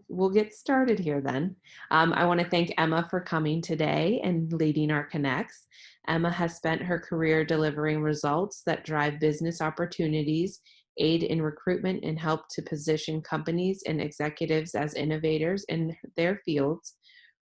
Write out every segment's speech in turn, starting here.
We'll get started here then. I want to thank Emma for coming today and leading our Connects. Emma has spent her career delivering results that drive business opportunities, aid in recruitment, and help to position companies and executives as innovators in their fields.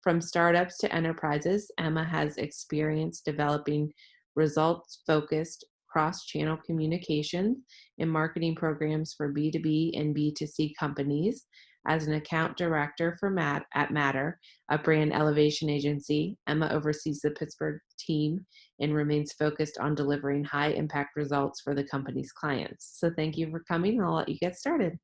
From startups to enterprises, Emma has experience developing results-focused cross-channel communications and marketing programs for B2B and B2C companies. As an account director for at Matter, a brand elevation agency, Emma oversees the Pittsburgh team and remains focused on delivering high impact results for the company's clients. So thank you for coming, and I'll let you get started.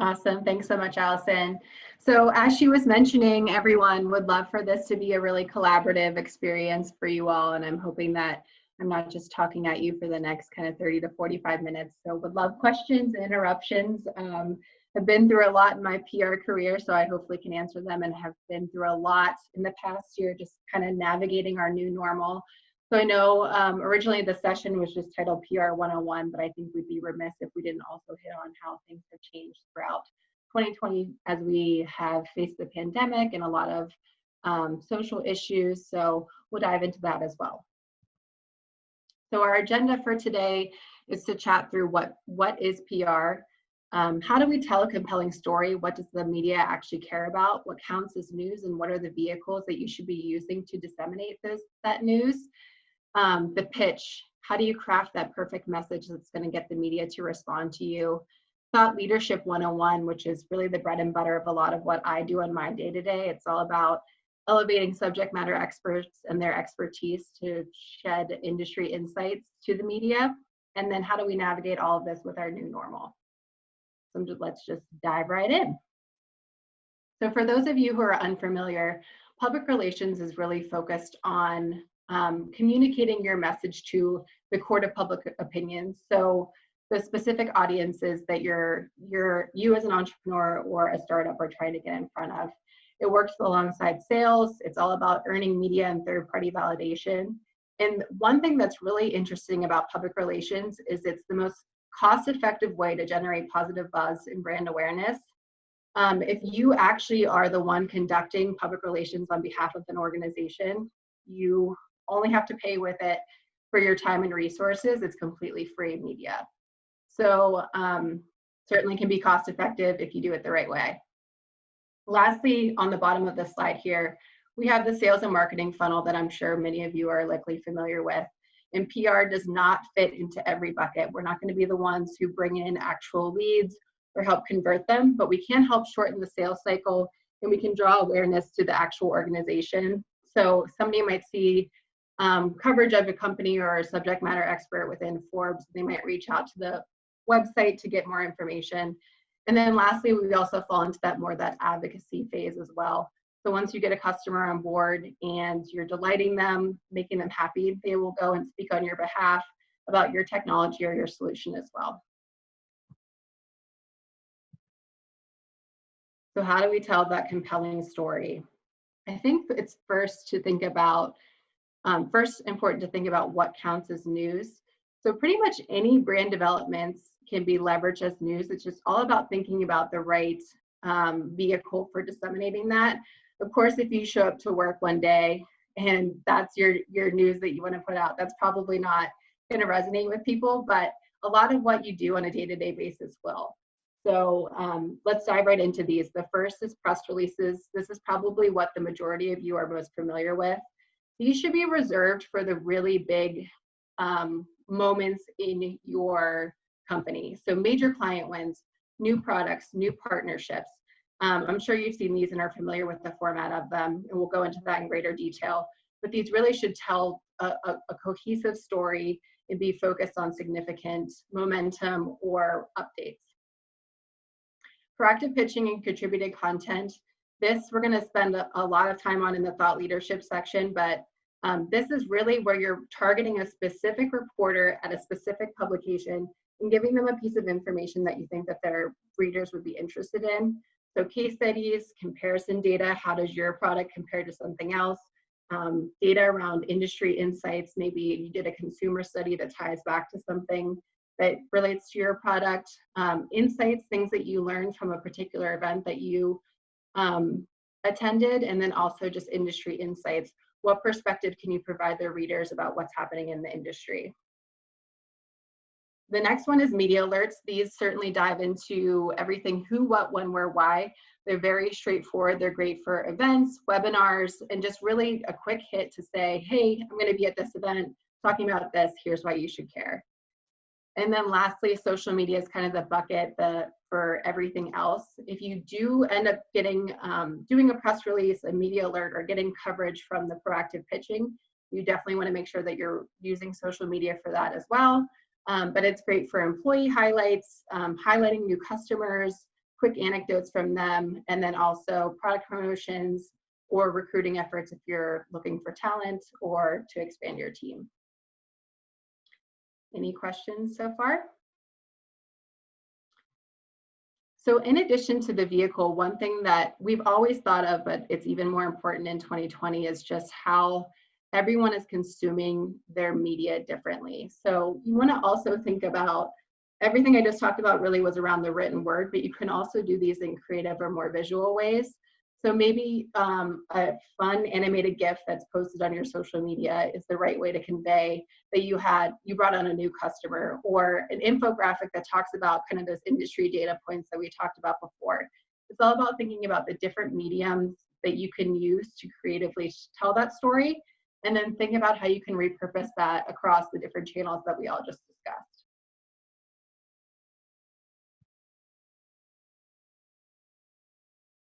Awesome. Thanks so much, Allison. So as she was mentioning, everyone would love for this to be a really collaborative experience for you all. And I'm hoping that I'm not just talking at you for the next kind of 30 to 45 minutes. So would love questions and interruptions. I've been through a lot in my PR career, so I hopefully can answer them, and have been through a lot in the past year, just kind of navigating our new normal. So I know originally the session was just titled PR 101, but I think we'd be remiss if we didn't also hit on how things have changed throughout 2020 as we have faced the pandemic and a lot of social issues. So we'll dive into that as well. So our agenda for today is to chat through what is PR, how do we tell a compelling story, what does the media actually care about, what counts as news, and what are the vehicles that you should be using to disseminate that news. The pitch, how do you craft that perfect message that's going to get the media to respond to you? Thought Leadership 101, which is really the bread and butter of a lot of what I do in my day-to-day. It's all about elevating subject matter experts and their expertise to shed industry insights to the media. And then how do we navigate all of this with our new normal? So let's just dive right in. So for those of you who are unfamiliar, public relations is really focused on communicating your message to the court of public opinion. So the specific audiences that you as an entrepreneur or a startup are trying to get in front of. It works alongside sales. It's all about earning media and third-party validation. And one thing that's really interesting about public relations is it's the most cost-effective way to generate positive buzz and brand awareness. If you actually are the one conducting public relations on behalf of an organization, you only have to pay with it for your time and resources. It's completely free media. So certainly can be cost-effective if you do it the right way. Lastly, on the bottom of the slide here, we have the sales and marketing funnel that I'm sure many of you are likely familiar with. And PR does not fit into every bucket. We're not going to be the ones who bring in actual leads or help convert them, but we can help shorten the sales cycle, and we can draw awareness to the actual organization. So somebody might see coverage of a company or a subject matter expert within Forbes. They might reach out to the website to get more information. And then lastly, we also fall into that advocacy phase as well. So once you get a customer on board and you're delighting them, making them happy, they will go and speak on your behalf about your technology or your solution as well. So how do we tell that compelling story? I think it's first important to think about what counts as news. So pretty much any brand developments can be leveraged as news. It's just all about thinking about the right vehicle for disseminating that. Of course, if you show up to work one day and that's your news that you want to put out, that's probably not going to resonate with people, but a lot of what you do on a day-to-day basis will. So let's dive right into these. The first is press releases. This is probably what the majority of you are most familiar with. These should be reserved for the really big moments in your company. So major client wins, new products, new partnerships. I'm sure you've seen these and are familiar with the format of them, and we'll go into that in greater detail. But these really should tell a cohesive story and be focused on significant momentum or updates. Proactive pitching and contributed content. This we're going to spend a lot of time on in the thought leadership section, but this is really where you're targeting a specific reporter at a specific publication and giving them a piece of information that you think that their readers would be interested in. So case studies, comparison data, how does your product compare to something else? Data around industry insights, maybe you did a consumer study that ties back to something that relates to your product, insights, things that you learned from a particular event that you attended, and then also just industry insights. What perspective can you provide their readers about what's happening in the industry? The next one is media alerts. These certainly dive into everything who, what, when, where, why. They're very straightforward. They're great for events, webinars, and just really a quick hit to say, hey, I'm going to be at this event talking about this. Here's why you should care. And then lastly, social media is kind of the bucket for everything else. If you do end up getting, doing a press release, a media alert, or getting coverage from the proactive pitching, you definitely want to make sure that you're using social media for that as well. But it's great for employee highlights, highlighting new customers, quick anecdotes from them, and then also product promotions or recruiting efforts if you're looking for talent or to expand your team. Any questions so far? So in addition to the vehicle, one thing that we've always thought of, but it's even more important in 2020, is just how everyone is consuming their media differently. So you want to also think about everything I just talked about really was around the written word, but you can also do these in creative or more visual ways. So maybe a fun animated GIF that's posted on your social media is the right way to convey that you brought on a new customer, or an infographic that talks about kind of those industry data points that we talked about before. It's all about thinking about the different mediums that you can use to creatively tell that story, and then think about how you can repurpose that across the different channels that we all just discussed.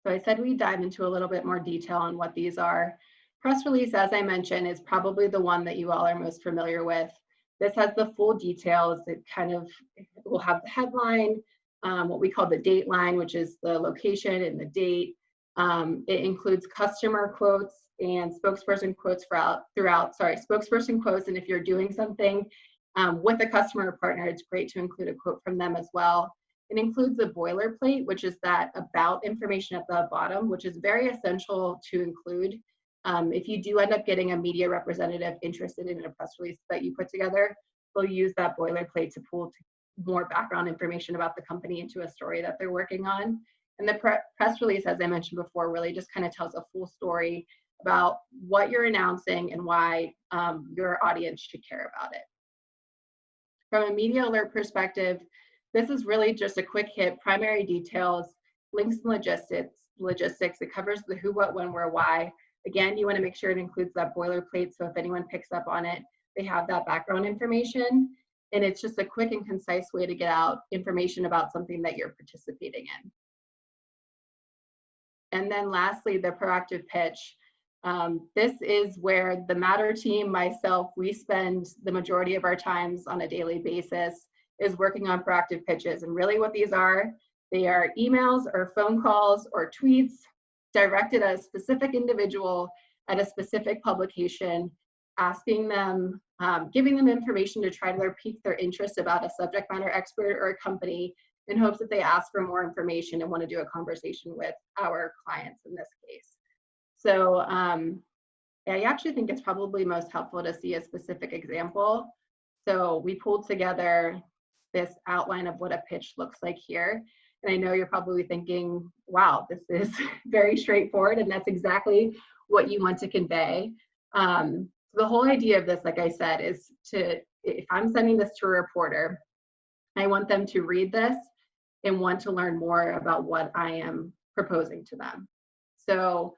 So I said we dive into a little bit more detail on what these are. Press release, as I mentioned, is probably the one that you all are most familiar with. This has the full details. It will have the headline, what we call the date line, which is the location and the date. It includes customer quotes and spokesperson quotes spokesperson quotes. And if you're doing something with a customer or partner, it's great to include a quote from them as well. It includes a boilerplate, which is that about information at the bottom, which is very essential to include. If you do end up getting a media representative interested in a press release that you put together, they'll use that boilerplate to pull more background information about the company into a story that they're working on. And the press release, as I mentioned before, really just kind of tells a full story about what you're announcing and why your audience should care about it. From a media alert perspective, this is really just a quick hit, primary details, links and logistics. It covers the who, what, when, where, why. Again, you want to make sure it includes that boilerplate, so if anyone picks up on it, they have that background information. And it's just a quick and concise way to get out information about something that you're participating in. And then lastly, the proactive pitch. This is where the Matter team, myself, we spend the majority of our times on a daily basis is working on proactive pitches. And really what these are, they are emails or phone calls or tweets directed at a specific individual at a specific publication, asking them, giving them information to try to pique their interest about a subject matter expert or a company in hopes that they ask for more information and want to do a conversation with our clients in this case. So I actually think it's probably most helpful to see a specific example. So we pulled together this outline of what a pitch looks like here. And I know you're probably thinking, wow, this is very straightforward, and that's exactly what you want to convey. So the whole idea of this, like I said, is if I'm sending this to a reporter, I want them to read this and want to learn more about what I am proposing to them. So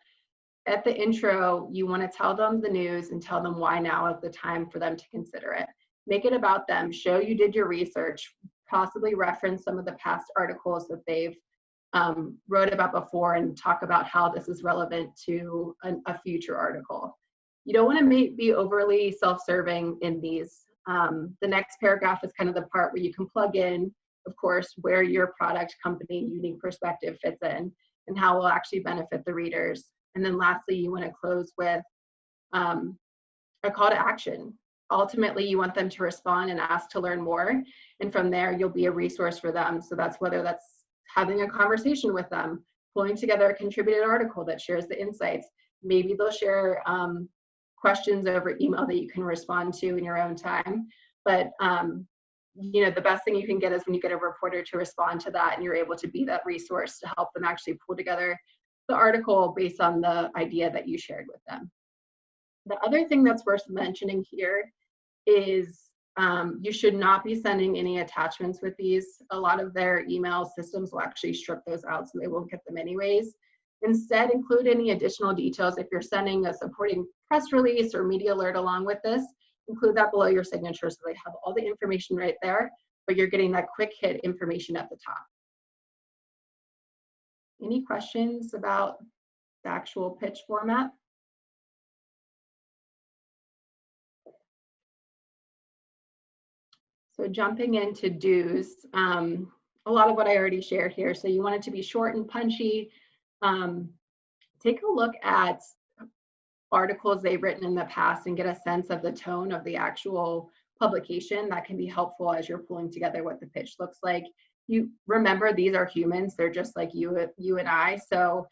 at the intro, you want to tell them the news and tell them why now is the time for them to consider it. Make it about them, show you did your research, possibly reference some of the past articles that they've wrote about before and talk about how this is relevant to a future article. You don't want to be overly self-serving in these. The next paragraph is kind of the part where you can plug in, of course, where your product, company, unique perspective fits in and how it will actually benefit the readers. And then lastly, you want to close with a call to action. Ultimately, you want them to respond and ask to learn more. And from there, you'll be a resource for them. So that's whether that's having a conversation with them, pulling together a contributed article that shares the insights. Maybe they'll share questions over email that you can respond to in your own time. But the best thing you can get is when you get a reporter to respond to that and you're able to be that resource to help them actually pull together the article based on the idea that you shared with them. The other thing that's worth mentioning here is you should not be sending any attachments with these. A lot of their email systems will actually strip those out, so they won't get them anyways. Instead, include any additional details. If you're sending a supporting press release or media alert along with this, include that below your signature so they have all the information right there, but you're getting that quick hit information at the top. Any questions about the actual pitch format? So jumping into do's, a lot of what I already shared here. So you want it to be short and punchy. Take a look at articles they've written in the past and get a sense of the tone of the actual publication. That can be helpful as you're pulling together what the pitch looks like. You remember, these are humans. They're just like you and I. So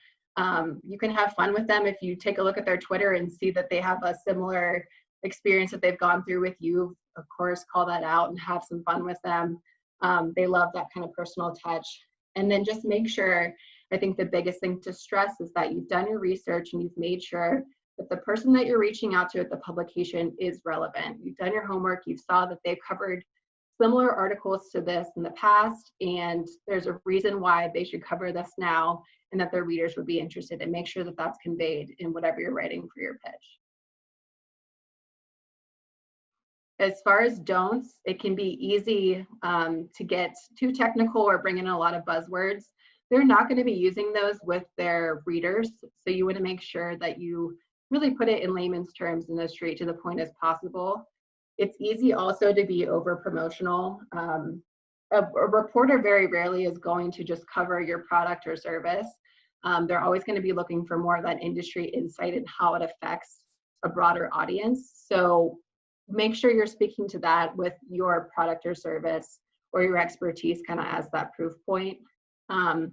you can have fun with them. If you take a look at their Twitter and see that they have a similar experience that they've gone through with you, of course, call that out and have some fun with them. They love that kind of personal touch. And then just make sure, I think the biggest thing to stress is that you've done your research and you've made sure that the person that you're reaching out to at the publication is relevant. You've done your homework, you saw that they've covered similar articles to this in the past, and there's a reason why they should cover this now and that their readers would be interested, and make sure that that's conveyed in whatever you're writing for your pitch. As far as don'ts, it can be easy to get too technical or bring in a lot of buzzwords. They're not going to be using those with their readers, so you want to make sure that you really put it in layman's terms and as straight to the point as possible. It's easy also to be over promotional. A reporter very rarely is going to just cover your product or service. They're always going to be looking for more of that industry insight and how it affects a broader audience. So make sure you're speaking to that with your product or service or your expertise kind of as that proof point. And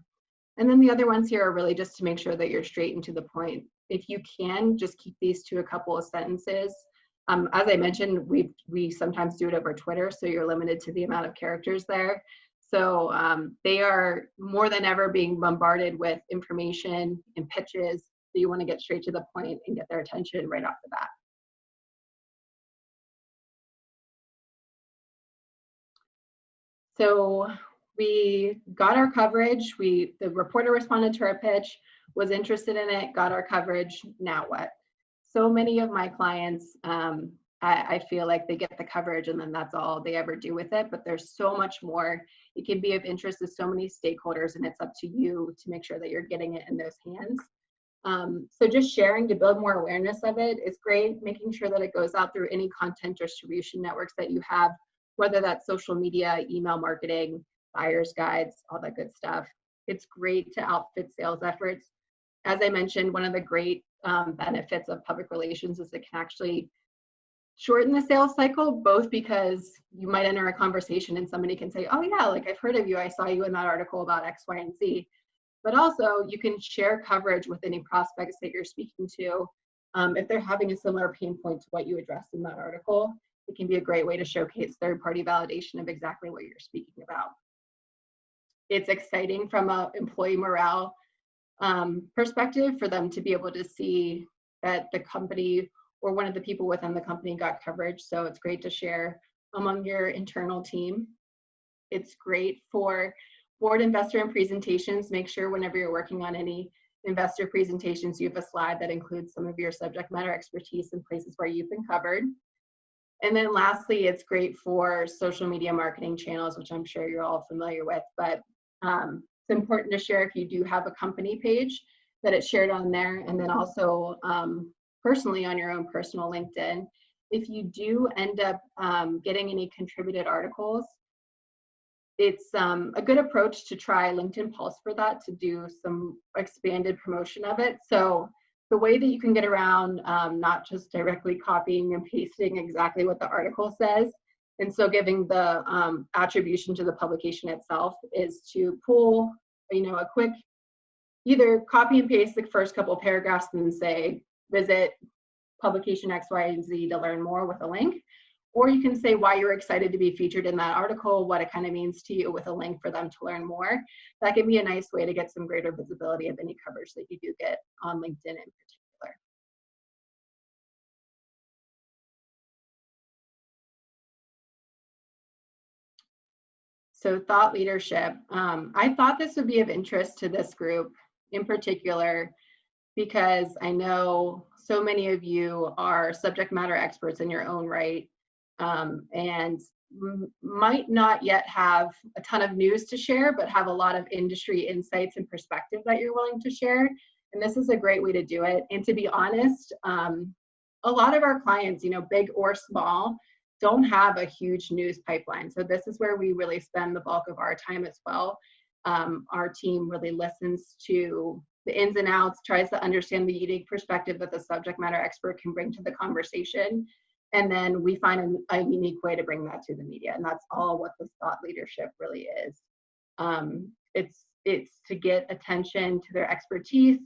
then the other ones here are really just to make sure that you're straight and to the point. If you can, just keep these to a couple of sentences. As I mentioned, we sometimes do it over Twitter, so you're limited to the amount of characters there. So they are more than ever being bombarded with information and pitches, so you want to get straight to the point and get their attention right off the bat. So we got our coverage. The reporter responded to our pitch, was interested in it, got our coverage. Now what? So many of my clients, I feel like they get the coverage and then that's all they ever do with it, but there's so much more. It can be of interest to so many stakeholders, and it's up to you to make sure that you're getting it in those hands. So just sharing to build more awareness of it is great, making sure that it goes out through any content distribution networks that you have, whether that's social media, email marketing, buyer's guides, all that good stuff. It's great to outfit sales efforts. As I mentioned, one of the great benefits of public relations is it can actually shorten the sales cycle, both because you might enter a conversation and somebody can say, oh yeah, like I've heard of you, I saw you in that article about X, Y, and Z. But also you can share coverage with any prospects that you're speaking to. If they're having a similar pain point to what you addressed in that article, it can be a great way to showcase third-party validation of exactly what you're speaking about. It's exciting from an employee morale perspective for them to be able to see that the company or one of the people within the company got coverage. So it's great to share among your internal team. It's great for board investor and presentations. Make sure whenever you're working on any investor presentations, you have a slide that includes some of your subject matter expertise in places where you've been covered. And then lastly, it's great for social media marketing channels, which I'm sure you're all familiar with, but it's important to share if you do have a company page that it's shared on there, and then also personally on your own personal LinkedIn. If you do end up getting any contributed articles, it's a good approach to try LinkedIn Pulse for that, to do some expanded promotion of it. So the way that you can get around not just directly copying and pasting exactly what the article says, and so giving the attribution to the publication itself, is to pull, a quick, either copy and paste the first couple of paragraphs and say, visit publication X, Y, and Z to learn more with a link, or you can say why you're excited to be featured in that article, what it kind of means to you with a link for them to learn more. That can be a nice way to get some greater visibility of any coverage that you do get on LinkedIn in particular. So thought leadership. I thought this would be of interest to this group in particular, because I know so many of you are subject matter experts in your own right, and might not yet have a ton of news to share, but have a lot of industry insights and perspective that you're willing to share. And this is a great way to do it. And to be honest, a lot of our clients, big or small, don't have a huge news pipeline. So this is where we really spend the bulk of our time as well. Our team really listens to the ins and outs, tries to understand the unique perspective that the subject matter expert can bring to the conversation. And then we find a unique way to bring that to the media. And that's all what this thought leadership really is. It's to get attention to their expertise,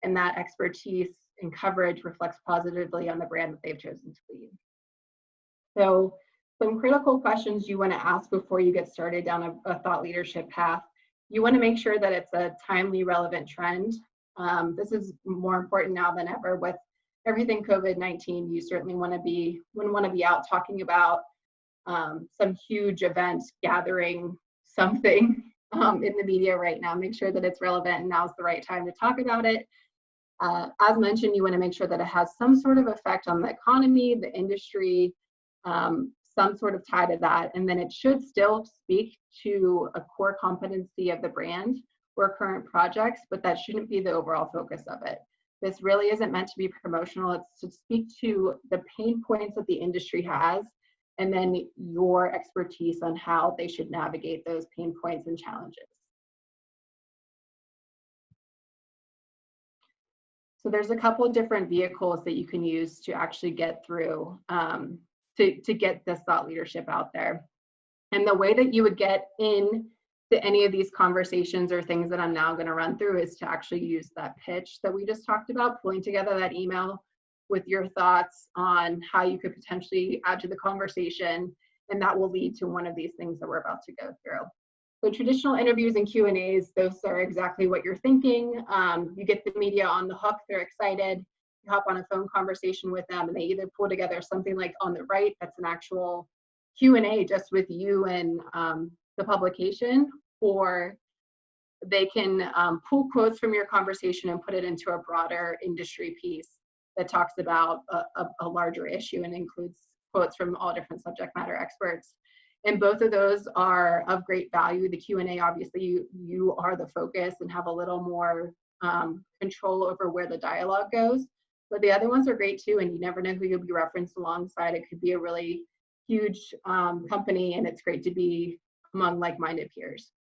and that expertise and coverage reflects positively on the brand that they've chosen to lead. So some critical questions you want to ask before you get started down a thought leadership path. You want to make sure that it's a timely, relevant trend. This is more important now than ever with everything COVID-19. You certainly wouldn't want to be out talking about some huge event gathering something in the media right now. Make sure that it's relevant and now's the right time to talk about it. As mentioned, you want to make sure that it has some sort of effect on the economy, the industry, some sort of tie to that. And then it should still speak to a core competency of the brand or current projects, but that shouldn't be the overall focus of it. This really isn't meant to be promotional. It's to speak to the pain points that the industry has, and then your expertise on how they should navigate those pain points and challenges. So there's a couple of different vehicles that you can use to actually get through, to get this thought leadership out there. And the way that you would get in to any of these conversations or things that I'm now going to run through is to actually use that pitch that we just talked about, pulling together that email with your thoughts on how you could potentially add to the conversation, and that will lead to one of these things that we're about to go through. So traditional interviews and Q&As, those are exactly what you're thinking. You get the media on the hook, they're excited, you hop on a phone conversation with them, and they either pull together something like on the right, that's an actual Q&A just with you and the publication, or they can pull quotes from your conversation and put it into a broader industry piece that talks about a larger issue and includes quotes from all different subject matter experts. And both of those are of great value. The Q&A, obviously, you are the focus and have a little more control over where the dialogue goes. But the other ones are great too, and you never know who you'll be referenced alongside. It could be a really huge company, and it's great to be among like-minded peers.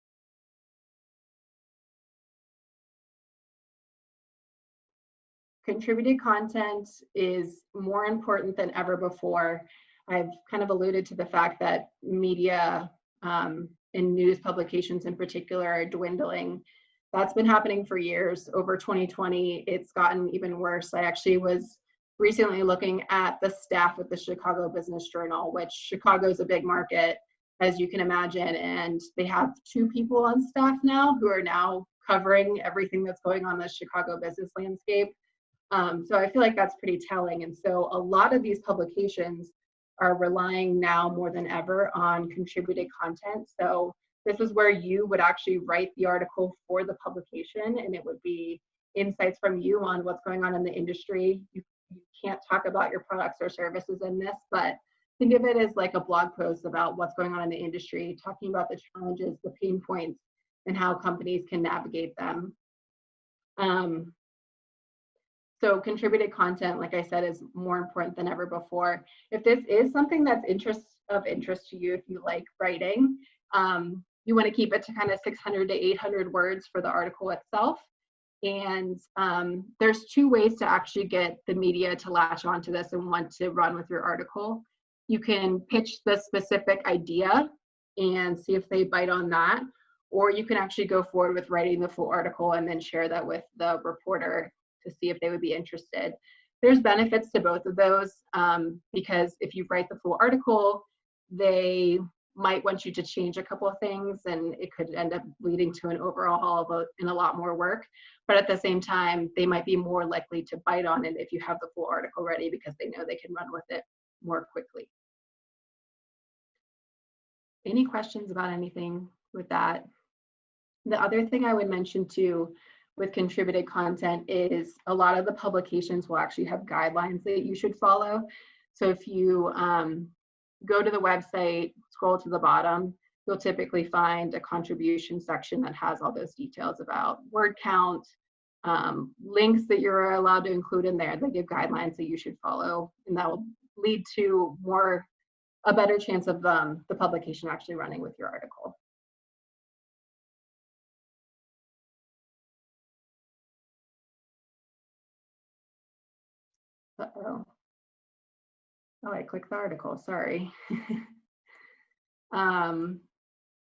Contributed content is more important than ever before. I've kind of alluded to the fact that media and news publications in particular are dwindling. That's been happening for years. Over 2020, it's gotten even worse. I actually was recently looking at the staff at the Chicago Business Journal, which Chicago is a big market, as you can imagine, and they have 2 people on staff now who are now covering everything that's going on in the Chicago business landscape. So I feel like that's pretty telling. And so a lot of these publications are relying now more than ever on contributed content. So this is where you would actually write the article for the publication, and it would be insights from you on what's going on in the industry. You can't talk about your products or services in this, but think of it as like a blog post about what's going on in the industry, talking about the challenges, the pain points, and how companies can navigate them. So contributed content, like I said, is more important than ever before. If this is something that's of interest to you, if you like writing, you want to keep it to kind of 600 to 800 words for the article itself. And there's 2 ways to actually get the media to latch onto this and want to run with your article. You can pitch the specific idea and see if they bite on that, or you can actually go forward with writing the full article and then share that with the reporter to see if they would be interested. there's benefits to both of those, because if you write the full article, they might want you to change a couple of things, and it could end up leading to an overhaul and a lot more work. But at the same time, they might be more likely to bite on it if you have the full article ready, because they know they can run with it more quickly. Any questions about anything with that? The other thing I would mention too with contributed content is a lot of the publications will actually have guidelines that you should follow. So if you go to the website, scroll to the bottom, you'll typically find a contribution section that has all those details about word count, links that you're allowed to include in there. They give guidelines that you should follow, and that will lead to a better chance of the publication actually running with your article. Uh-oh. Oh, I clicked the article, sorry. Didn't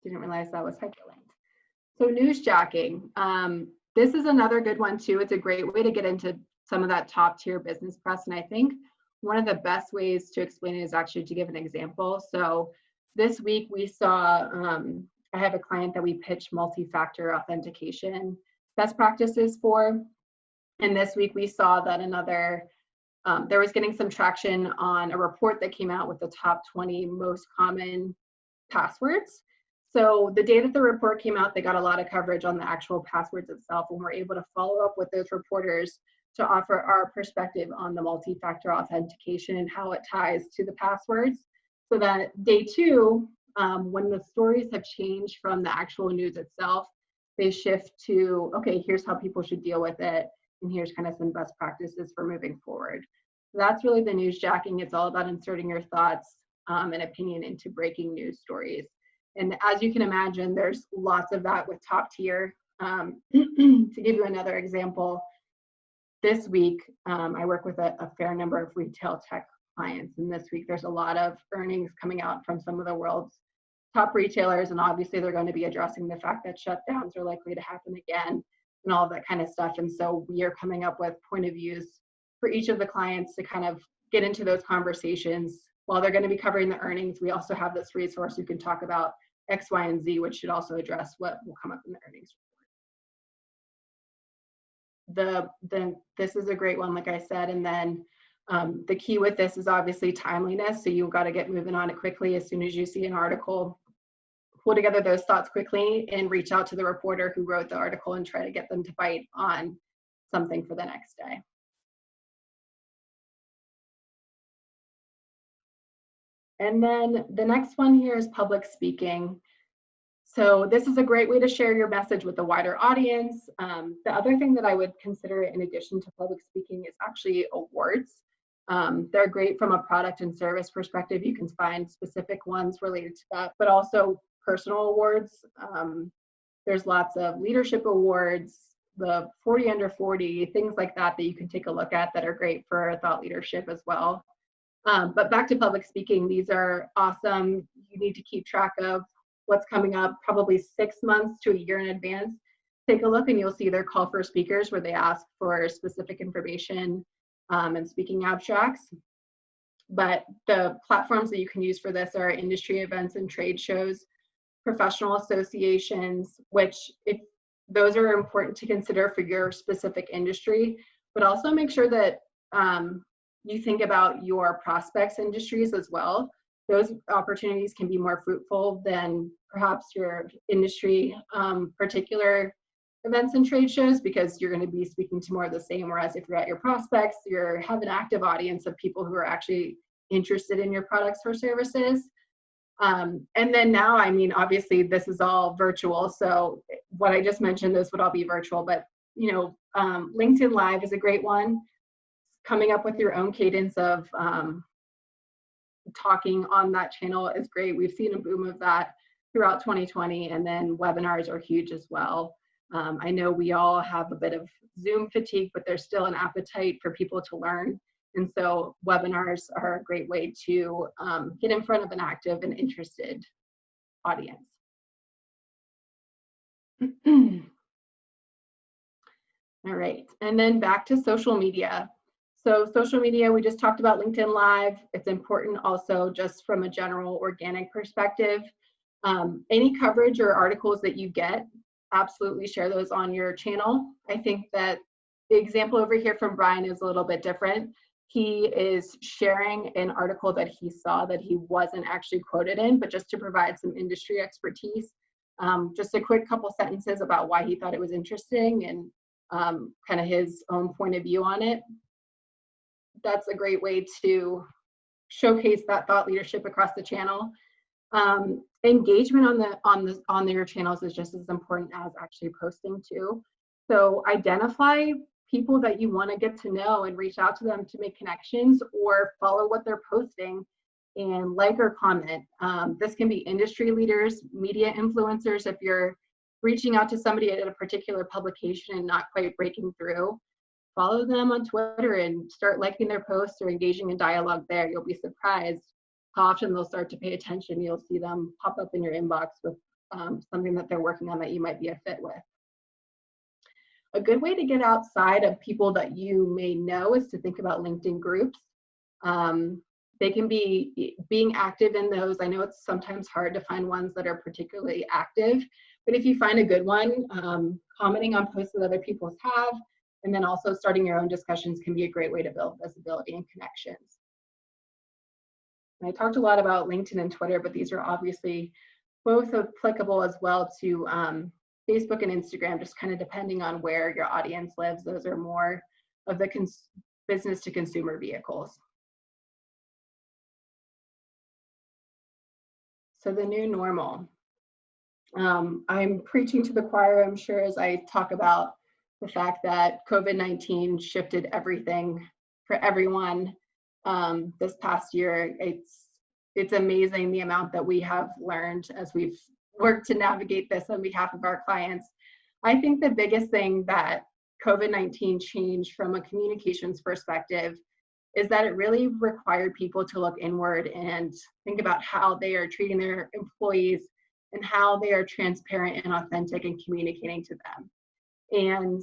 realize that was hyperlinked. So newsjacking. This is another good one too. It's a great way to get into some of that top tier business press. And I think one of the best ways to explain it is actually to give an example. So this week we saw, I have a client that we pitched multi-factor authentication best practices for. And this week we saw that there was getting some traction on a report that came out with the top 20 most common passwords. So the day that the report came out, they got a lot of coverage on the actual passwords itself, and we're able to follow up with those reporters to offer our perspective on the multi-factor authentication and how it ties to the passwords. So that day two, when the stories have changed from the actual news itself, they shift to, okay, here's how people should deal with it, and here's kind of some best practices for moving forward. So that's really the newsjacking. It's all about inserting your thoughts and opinion into breaking news stories. And as you can imagine, there's lots of that with top tier. To give you another example, this week, I work with a fair number of retail tech clients. And this week, there's a lot of earnings coming out from some of the world's top retailers. And obviously, they're going to be addressing the fact that shutdowns are likely to happen again and all of that kind of stuff. And so we are coming up with point of views for each of the clients to kind of get into those conversations. While they're going to be covering the earnings, we also have this resource you can talk about X, Y, and Z, which should also address what will come up in the earnings report. This is a great one, like I said, and then the key with this is obviously timeliness. So you've got to get moving on it quickly. As soon as you see an article, pull together those thoughts quickly and reach out to the reporter who wrote the article and try to get them to bite on something for the next day. And then the next one here is public speaking. So this is a great way to share your message with a wider audience. The other thing that I would consider in addition to public speaking is actually awards. They're great from a product and service perspective. You can find specific ones related to that, but also personal awards. There's lots of leadership awards, the 40 under 40, things like that that you can take a look at that are great for thought leadership as well. But back to public speaking, these are awesome. You need to keep track of what's coming up probably 6 months to a year in advance. Take a look and you'll see their call for speakers where they ask for specific information and speaking abstracts. But the platforms that you can use for this are industry events and trade shows, professional associations, which those are important to consider for your specific industry, but also make sure that you think about your prospects industries as well. Those opportunities can be more fruitful than perhaps your industry particular events and trade shows, because you're going to be speaking to more of the same. Whereas if you're at your prospects, you have an active audience of people who are actually interested in your products or services. And then now, I mean, obviously this is all virtual. So what I just mentioned, those would all be virtual, but LinkedIn Live is a great one. Coming up with your own cadence of talking on that channel is great. We've seen a boom of that throughout 2020, and then webinars are huge as well. I know we all have a bit of Zoom fatigue, but there's still an appetite for people to learn. And so webinars are a great way to get in front of an active and interested audience. All right, and then back to social media. So social media, we just talked about LinkedIn Live. It's important also just from a general organic perspective. Any coverage or articles that you get, absolutely share those on your channel. I think that the example over here from Brian is a little bit different. He is sharing an article that he saw that he wasn't actually quoted in, but just to provide some industry expertise. Just a quick couple sentences about why he thought it was interesting and kind of his own point of view on it. That's a great way to showcase that thought leadership across the channel. Engagement on your channels is just as important as actually posting too. So identify people that you want to get to know and reach out to them to make connections, or follow what they're posting and like or comment. This can be industry leaders, media influencers. If you're reaching out to somebody at a particular publication and not quite breaking through, follow them on Twitter and start liking their posts or engaging in dialogue there. You'll be surprised how often they'll start to pay attention. You'll see them pop up in your inbox with something that they're working on that you might be a fit with. A good way to get outside of people that you may know is to think about LinkedIn groups. They can be being active in those. I know it's sometimes hard to find ones that are particularly active, but if you find a good one, commenting on posts that other people have, and then also starting your own discussions can be a great way to build visibility and connections. And I talked a lot about LinkedIn and Twitter, but these are obviously both applicable as well to Facebook and Instagram, just kind of depending on where your audience lives. Those are more of the business to consumer vehicles. So the new normal. I'm preaching to the choir, I'm sure, as I talk about the fact that COVID-19 shifted everything for everyone this past year. It's amazing the amount that we have learned as we've worked to navigate this on behalf of our clients. I think the biggest thing that COVID-19 changed from a communications perspective is that it really required people to look inward and think about how they are treating their employees and how they are transparent and authentic in communicating to them. And,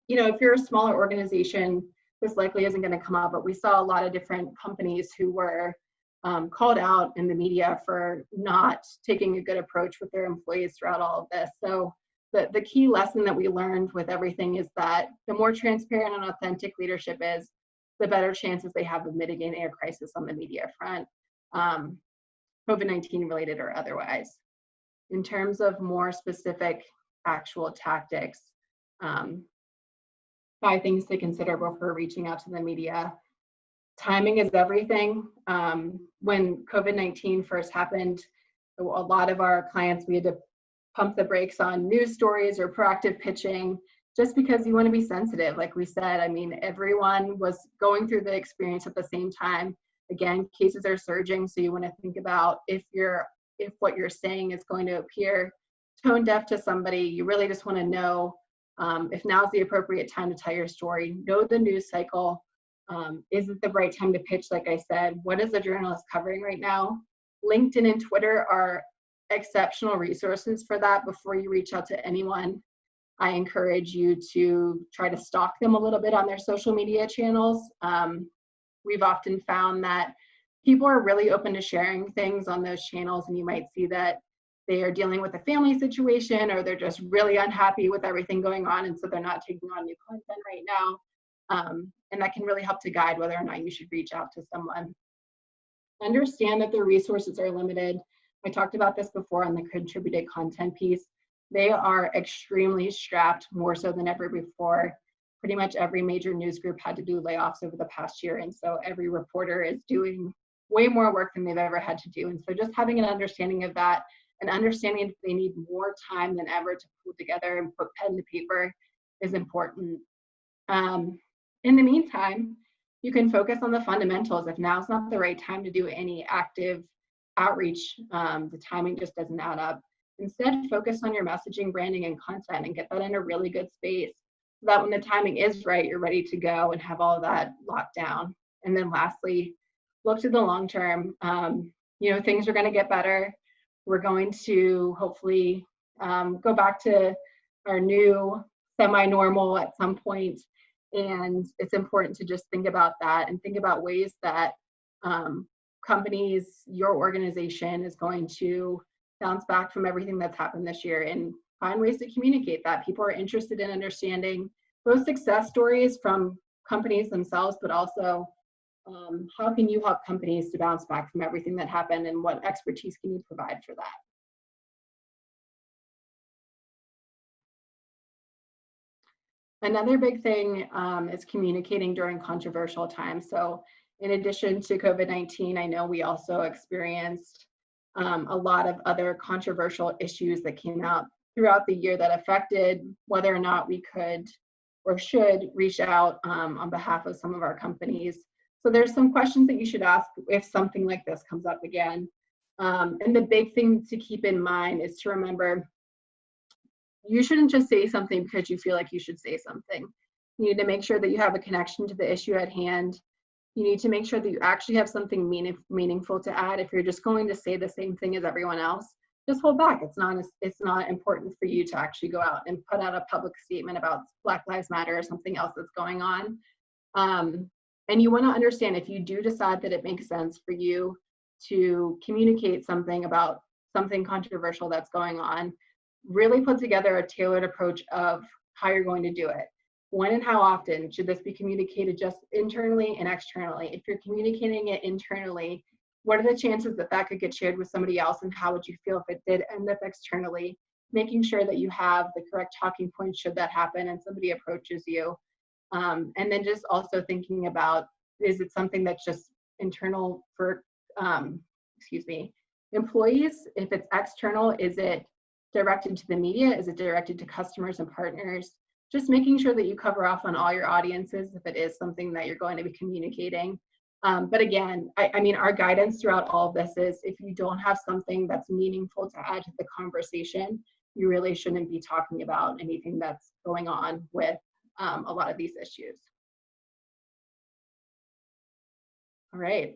if you're a smaller organization, this likely isn't going to come up, but we saw a lot of different companies who were called out in the media for not taking a good approach with their employees throughout all of this. So the key lesson that we learned with everything is that the more transparent and authentic leadership is, the better chances they have of mitigating a crisis on the media front, COVID-19 related or otherwise. In terms of more specific actual tactics, 5 things to consider before reaching out to the media. Timing is everything. When COVID-19 first happened, a lot of our clients, we had to pump the brakes on news stories or proactive pitching, just because you want to be sensitive. Like we said, I mean, everyone was going through the experience at the same time. Again, cases are surging, so you want to think about if what you're saying is going to appear tone deaf to somebody. You really just want to know if now's the appropriate time to tell your story. Know the news cycle. Is it the right time to pitch? Like I said, what is the journalist covering right now? LinkedIn and Twitter are exceptional resources for that. Before you reach out to anyone, I encourage you to try to stalk them a little bit on their social media channels. We've often found that people are really open to sharing things on those channels, and you might see that they are dealing with a family situation, or they're just really unhappy with everything going on, and so they're not taking on new content right now. And that can really help to guide whether or not you should reach out to someone. Understand that the resources are limited. I talked about this before on the contributed content piece. They are extremely strapped, more so than ever before. Pretty much every major news group had to do layoffs over the past year, and so every reporter is doing way more work than they've ever had to do. And so just having an understanding of that, and understanding that they need more time than ever to pull together and put pen to paper is important. In the meantime, you can focus on the fundamentals. If now's not the right time to do any active outreach, the timing just doesn't add up. Instead, focus on your messaging, branding, and content, and get that in a really good space so that when the timing is right, you're ready to go and have all of that locked down. And then lastly, look to the long term. Things are going to get better. We're going to hopefully go back to our new semi-normal at some point. And it's important to just think about that and think about ways that companies, your organization is going to bounce back from everything that's happened this year, and find ways to communicate that. People are interested in understanding both success stories from companies themselves, but also how can you help companies to bounce back from everything that happened, and what expertise can you provide for that? Another big thing is communicating during controversial times. So in addition to COVID-19, I know we also experienced a lot of other controversial issues that came out throughout the year that affected whether or not we could or should reach out on behalf of some of our companies. So there's some questions that you should ask if something like this comes up again. And the big thing to keep in mind is to remember, you shouldn't just say something because you feel like you should say something. You need to make sure that you have a connection to the issue at hand. You need to make sure that you actually have something meaningful to add. If you're just going to say the same thing as everyone else, just hold back. It's not important for you to actually go out and put out a public statement about Black Lives Matter or something else that's going on. And you want to understand, if you do decide that it makes sense for you to communicate something about something controversial that's going on, really put together a tailored approach of how you're going to do it. When and how often should this be communicated, just internally and externally? If you're communicating it internally, what are the chances that that could get shared with somebody else, and how would you feel if it did end up externally? Making sure that you have the correct talking points should that happen and somebody approaches you. And then just also thinking about, is it something that's just internal for employees? If it's external, is it directed to the media? Is it directed to customers and partners? Just making sure that you cover off on all your audiences if it is something that you're going to be communicating. But again, I mean, our guidance throughout all of this is, if you don't have something that's meaningful to add to the conversation, you really shouldn't be talking about anything that's going on with a lot of these issues. All right.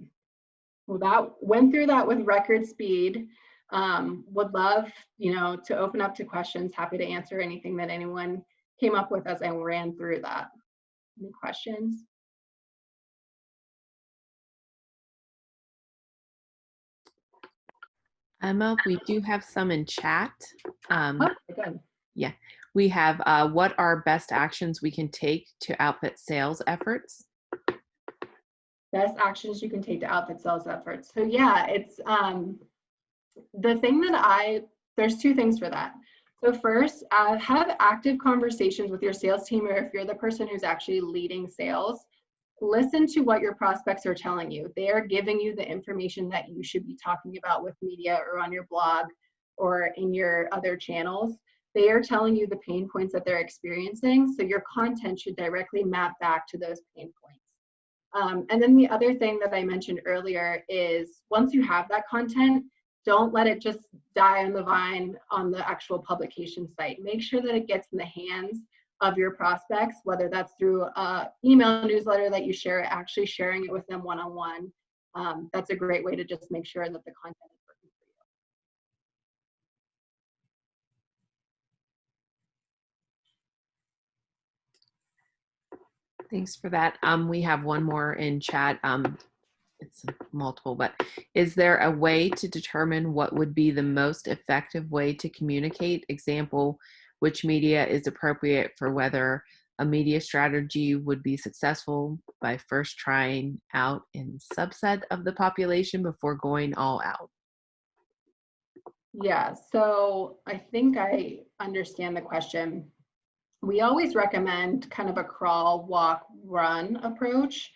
Well, that went through that with record speed. Would love, to open up to questions. Happy to answer anything that anyone came up with as I ran through that. Any questions? Emma, we do have some in chat. Good. Yeah, we have what are best actions we can take to outfit sales efforts? Best actions you can take to outfit sales efforts. So yeah, it's the thing that there's two things for that. So first, have active conversations with your sales team, or if you're the person who's actually leading sales, listen to what your prospects are telling you. They are giving you the information that you should be talking about with media or on your blog or in your other channels. They are telling you the pain points that they're experiencing, so your content should directly map back to those pain points. And then the other thing that I mentioned earlier is, once you have that content, don't let it just die on the vine on the actual publication site. Make sure that it gets in the hands of your prospects, whether that's through an email newsletter that you share, actually sharing it with them one-on-one. That's a great way to just make sure that the content is working for you. Thanks for that. We have one more in chat. It's multiple, but is there a way to determine what would be the most effective way to communicate? Example, which media is appropriate for whether a media strategy would be successful by first trying out in subset of the population before going all out? Yeah, so I think I understand the question. We always recommend kind of a crawl, walk, run approach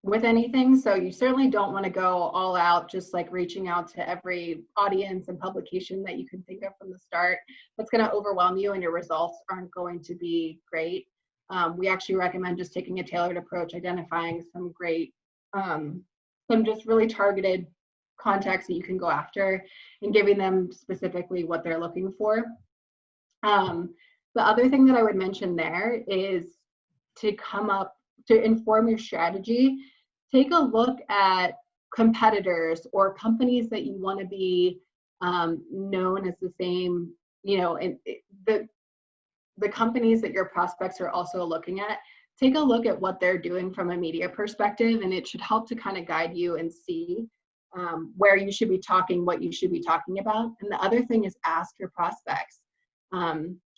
with anything. So you certainly don't want to go all out, just like reaching out to every audience and publication that you can think of from the start. That's going to overwhelm you and your results aren't going to be great. We actually recommend just taking a tailored approach, identifying some great, some just really targeted contacts that you can go after and giving them specifically what they're looking for. The other thing that I would mention there is to inform your strategy, take a look at competitors or companies that you want to be known as the same, the companies that your prospects are also looking at, take a look at what they're doing from a media perspective, and it should help to kind of guide you and see where you should be talking, what you should be talking about. And the other thing is ask your prospects.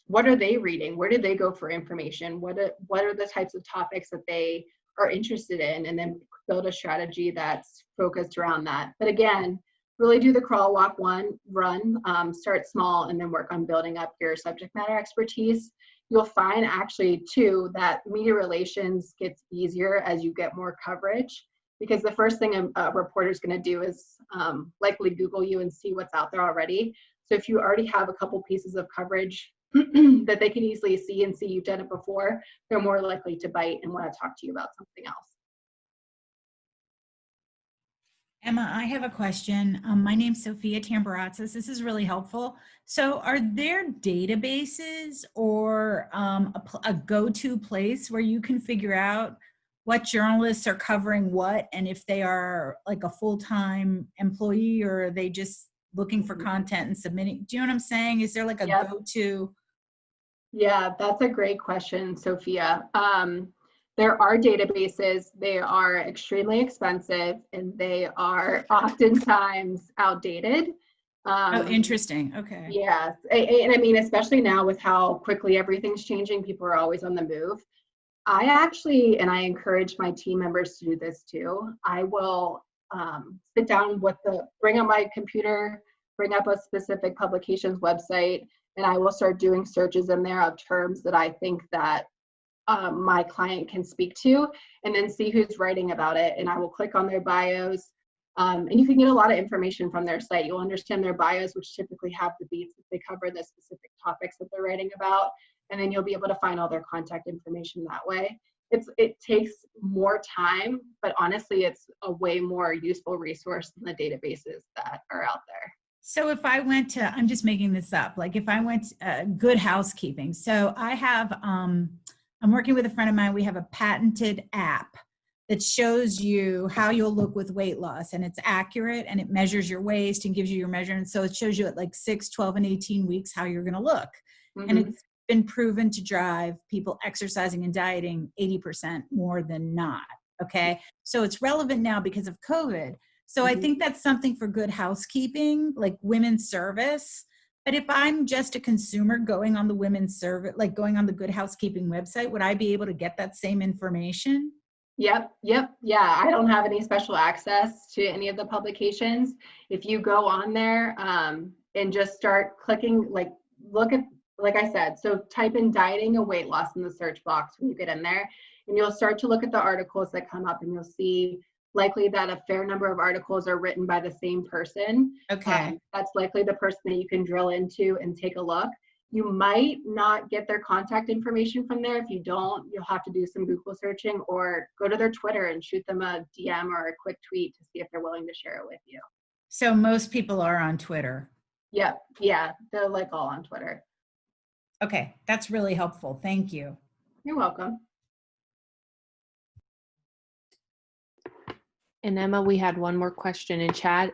What are they reading? Where do they go for information? What are the types of topics that they are interested in? And then build a strategy that's focused around that. But again, really do the crawl, walk, run, start small, and then work on building up your subject matter expertise. You'll find actually too that media relations gets easier as you get more coverage, because the first thing a reporter is going to do is likely Google you and see what's out there already. So if you already have a couple pieces of coverage that they can easily see and see you've done it before, they're more likely to bite and want to talk to you about something else. Emma, I have a question. My name's Sophia Tambaratzis. This is really helpful. So are there databases or a go-to place where you can figure out what journalists are covering what, and if they are like a full-time employee, or are they just looking for content and submitting? Do you know what I'm saying? Is there like a go-to? Yeah, that's a great question, Sophia. There are databases. They are extremely expensive, and they are oftentimes outdated. Oh, interesting. Okay. Yes, and I mean, especially now with how quickly everything's changing, people are always on the move. I actually, and I encourage my team members to do this too, I will sit down bring up my computer, bring up a specific publication's website, and I will start doing searches in there of terms that I think that my client can speak to, and then see who's writing about it. And I will click on their bios. And you can get a lot of information from their site. You'll understand their bios, which typically have the beats that they cover, the specific topics that they're writing about. And then you'll be able to find all their contact information that way. It takes more time, but honestly, it's a way more useful resource than the databases that are out there. So if I went to, I'm just making this up, like if I went Good Housekeeping. So I have, I'm working with a friend of mine. We have a patented app that shows you how you'll look with weight loss, and it's accurate, and it measures your waist and gives you your measurements. So it shows you at like 6, 12, and 18 weeks how you're going to look. Mm-hmm. And it's been proven to drive people exercising and dieting 80% more than not. Okay. So it's relevant now because of COVID. So I think that's something for Good Housekeeping, like women's service. But if I'm just a consumer going on the women's service, like going on the Good Housekeeping website, would I be able to get that same information? Yep. Yeah, I don't have any special access to any of the publications. If you go on there and just start clicking, like I said, so type in dieting or weight loss in the search box when you get in there, and you'll start to look at the articles that come up, and you'll see likely that a fair number of articles are written by the same person. Okay. That's likely the person that you can drill into and take a look. You might not get their contact information from there. If you don't, you'll have to do some Google searching or go to their Twitter and shoot them a DM or a quick tweet to see if they're willing to share it with you. So most people are on Twitter. Yep. Yeah. They're like all on Twitter. Okay. That's really helpful. Thank you. You're welcome. And Emma, we had one more question in chat.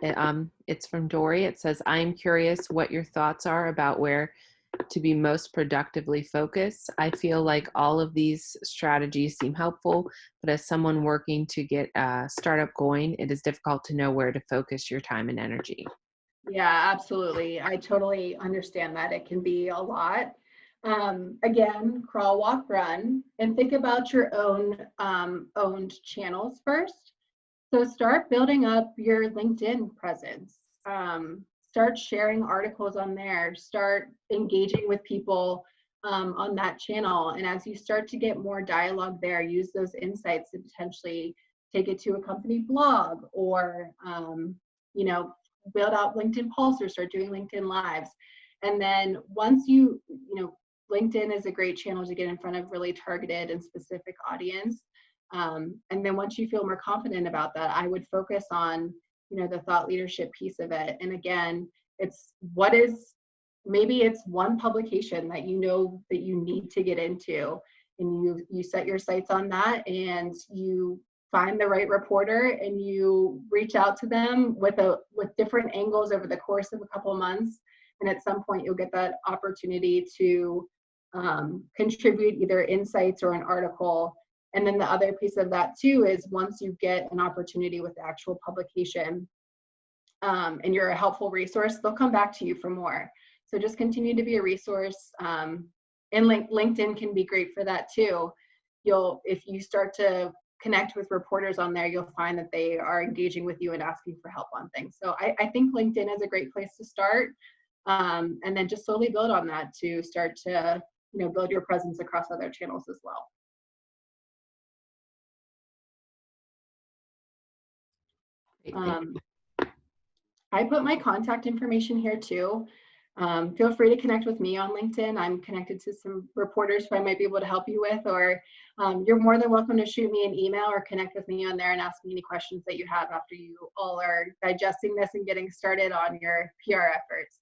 It's from Dory. It says, I am curious what your thoughts are about where to be most productively focused. I feel like all of these strategies seem helpful, but as someone working to get a startup going, it is difficult to know where to focus your time and energy. Yeah, absolutely. I totally understand that. It can be a lot. Again, crawl, walk, run, and think about your own owned channels first. So start building up your LinkedIn presence. Start sharing articles on there. Start engaging with people on that channel. And as you start to get more dialogue there, use those insights to potentially take it to a company blog, or build out LinkedIn Pulse or start doing LinkedIn Lives. And then once LinkedIn is a great channel to get in front of really targeted and specific audience. And then once you feel more confident about that, I would focus on, the thought leadership piece of it. And again, maybe it's one publication that that you need to get into, and you set your sights on that, and you find the right reporter, and you reach out to them with different angles over the course of a couple of months. And at some point you'll get that opportunity to contribute either insights or an article. And then the other piece of that too is once you get an opportunity with the actual publication, and you're a helpful resource, they'll come back to you for more. So just continue to be a resource. And LinkedIn can be great for that too. If you start to connect with reporters on there, you'll find that they are engaging with you and asking for help on things. So I think LinkedIn is a great place to start. And then just slowly build on that to start to, build your presence across other channels as well. Great, thank you. I put my contact information here too. Feel free to connect with me on LinkedIn. I'm connected to some reporters who I might be able to help you with, or you're more than welcome to shoot me an email or connect with me on there and ask me any questions that you have after you all are digesting this and getting started on your PR efforts.